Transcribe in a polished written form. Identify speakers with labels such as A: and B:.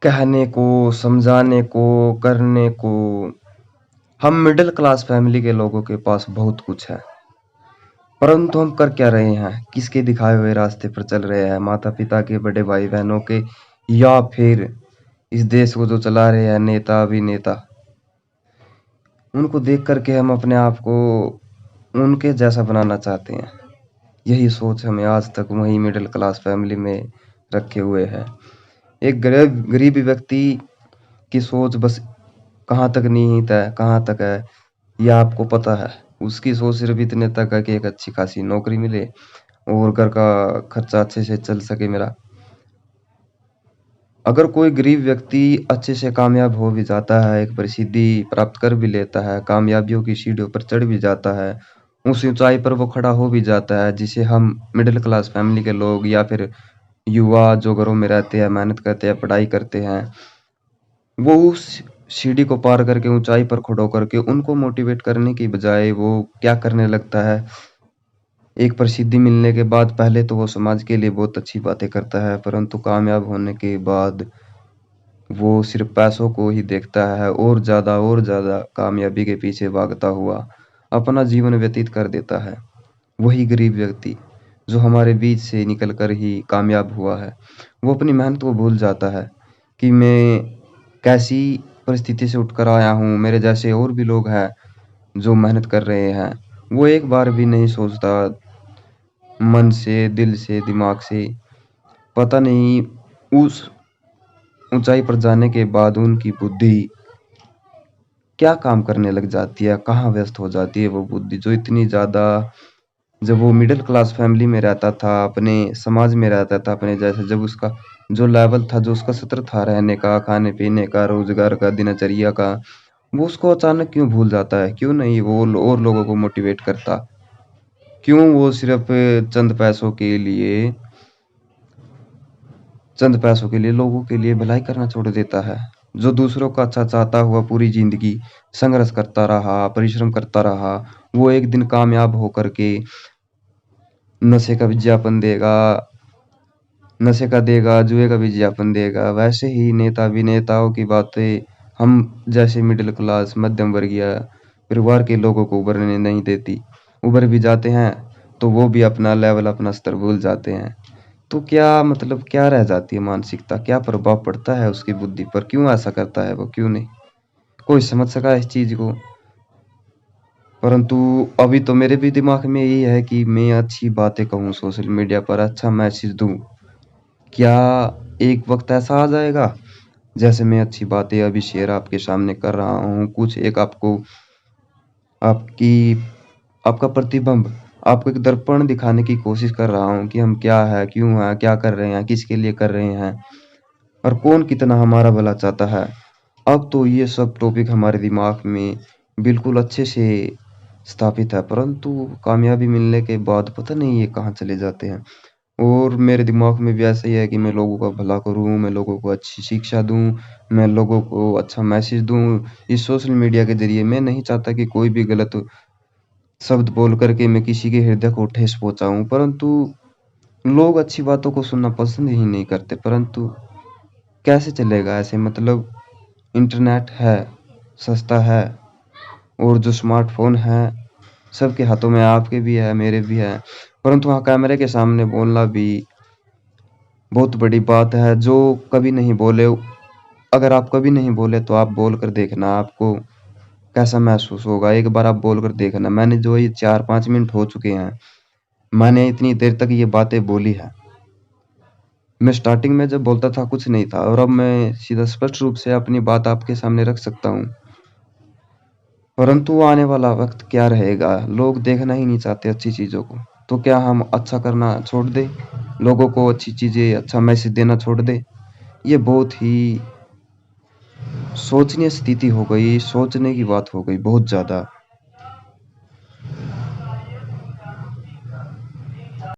A: कहने को, समझाने को, करने को। हम मिडिल क्लास फैमिली के लोगों के पास बहुत कुछ है, परंतु हम कर क्या रहे हैं? किसके दिखाए हुए रास्ते पर चल रहे हैं? माता-पिता के, बड़े भाई-बहनों के, या फिर इस देश को जो चला रहे हैं नेता अभिनेता? उनको देख कर के हम अपने आप को उनके जैसा बनाना चाहते हैं। यही सोच हमें आज तक वही मिडिल क्लास फैमिली में रखे हुए है। एक गरीब व्यक्ति की सोच बस कहाँ तक निहित है, कहाँ तक है, यह आपको पता है। उसकी सोच सिर्फ इतने तक है कि एक अच्छी खासी नौकरी मिले और घर का खर्चा अच्छे से चल सके मेरा। अगर कोई गरीब व्यक्ति अच्छे से कामयाब हो भी जाता है, एक प्रसिद्धि प्राप्त कर भी लेता है, कामयाबियों की सीढ़ियों पर चढ़ भी जाता है, उस ऊंचाई पर वो खड़ा हो भी जाता है, जिसे हम मिडिल क्लास फैमिली के लोग या फिर युवा जो घरों में रहते हैं, मेहनत करते हैं, पढ़ाई करते हैं, वो उस सीढ़ी को पार करके ऊंचाई पर खड़ो करके उनको मोटिवेट करने की बजाय वो क्या करने लगता है? एक प्रसिद्धि मिलने के बाद पहले तो वो समाज के लिए बहुत अच्छी बातें करता है, परंतु कामयाब होने के बाद वो सिर्फ पैसों को ही देखता है और ज़्यादा कामयाबी के पीछे भागता हुआ अपना जीवन व्यतीत कर देता है। वही गरीब व्यक्ति जो हमारे बीच से निकल कर ही कामयाब हुआ है, वो अपनी मेहनत को भूल जाता है कि मैं कैसी परिस्थिति से उठकर आया हूँ, मेरे जैसे और भी लोग हैं जो मेहनत कर रहे हैं। वो एक बार भी नहीं सोचता मन से, दिल से, दिमाग से, पता नहीं उस ऊंचाई पर जाने के बाद उनकी बुद्धि क्या काम करने लग जाती है, कहाँ व्यस्त हो जाती है वो बुद्धि जो इतनी ज़्यादा। जब वो मिडिल क्लास फैमिली में रहता था, अपने समाज में रहता था, अपने जैसे जब उसका जो लेवल था, जो उसका स्तर था रहने का, खाने-पीने का, रोज़गार का, दिनचर्या का, वो उसको अचानक क्यों भूल जाता है? क्यों नहीं वो और लोगों को मोटिवेट करता? क्यों वो सिर्फ़ चंद पैसों के लिए लोगों के लिए भलाई करना छोड़ देता है? जो दूसरों का अच्छा चाहता हुआ पूरी ज़िंदगी संघर्ष करता रहा, परिश्रम करता रहा, वो एक दिन कामयाब होकर के नशे का विज्ञापन देगा, नशे का देगा, जुए का विज्ञापन देगा। वैसे ही नेता अभिनेताओं की बातें हम जैसे मिडिल क्लास मध्यम वर्गीय परिवार के लोगों को उभरने नहीं देती। उभर भी जाते हैं तो वो भी अपना लेवल, अपना स्तर भूल जाते हैं। तो क्या मतलब क्या रह जाती है मानसिकता? क्या प्रभाव पड़ता है उसकी बुद्धि पर? क्यों ऐसा करता है वो? क्यों नहीं? कोई समझ सका इस चीज़ को? परंतु अभी तो मेरे भी दिमाग में यही है कि मैं अच्छी बातें कहूँ सोशल मीडिया पर, अच्छा मैसेज दूँ। क्या एक वक़्त ऐसा आ जाएगा, जैसे मैं अच्छी बातें अभी शेयर आपके सामने कर रहा हूँ, कुछ एक आपको आपकी आपका प्रतिबिंब, आपको एक दर्पण दिखाने की कोशिश कर रहा हूँ कि हम क्या हैं, क्यों हैं, क्या कर रहे हैं, किसके लिए कर रहे हैं और कौन कितना हमारा भला चाहता है। अब तो ये सब टॉपिक हमारे दिमाग में बिल्कुल अच्छे से स्थापित है, परंतु कामयाबी मिलने के बाद पता नहीं ये कहाँ चले जाते हैं। और मेरे दिमाग में भी ऐसा ही है कि मैं लोगों का भला करूँ, मैं लोगों को अच्छी शिक्षा दूँ, मैं लोगों को अच्छा मैसेज दूँ। इस सोशल मीडिया के ज़रिए मैं नहीं चाहता कि कोई भी गलत शब्द बोल कर के मैं किसी के हृदय को ठेस पहुँचाऊँ, परंतु लोग अच्छी बातों को सुनना पसंद ही नहीं करते। परंतु कैसे चलेगा ऐसे? मतलब इंटरनेट है, सस्ता है और जो स्मार्टफ़ोन है सबके हाथों में, आपके भी है, मेरे भी है, परंतु हाँ, कैमरे के सामने बोलना भी बहुत बड़ी बात है। जो कभी नहीं बोले, अगर आप कभी नहीं बोले तो आप बोल कर देखना, आपको कैसा महसूस होगा। एक बार आप बोल कर देखना। मैंने जो ये 4-5 मिनट हो चुके हैं, मैंने इतनी देर तक ये बातें बोली हैं। मैं स्टार्टिंग में जब बोलता था कुछ नहीं था और अब मैं सीधा स्पष्ट रूप से अपनी बात आपके सामने रख सकता हूँ। परंतु आने वाला वक़्त क्या रहेगा? लोग देखना ही नहीं चाहते अच्छी चीज़ों को। तो क्या हम अच्छा करना छोड़ दें? लोगों को अच्छी चीज़ें, अच्छा मैसेज देना छोड़ दें? ये बहुत ही सोचनीय स्थिति हो गई, सोचने की बात हो गई बहुत ज़्यादा।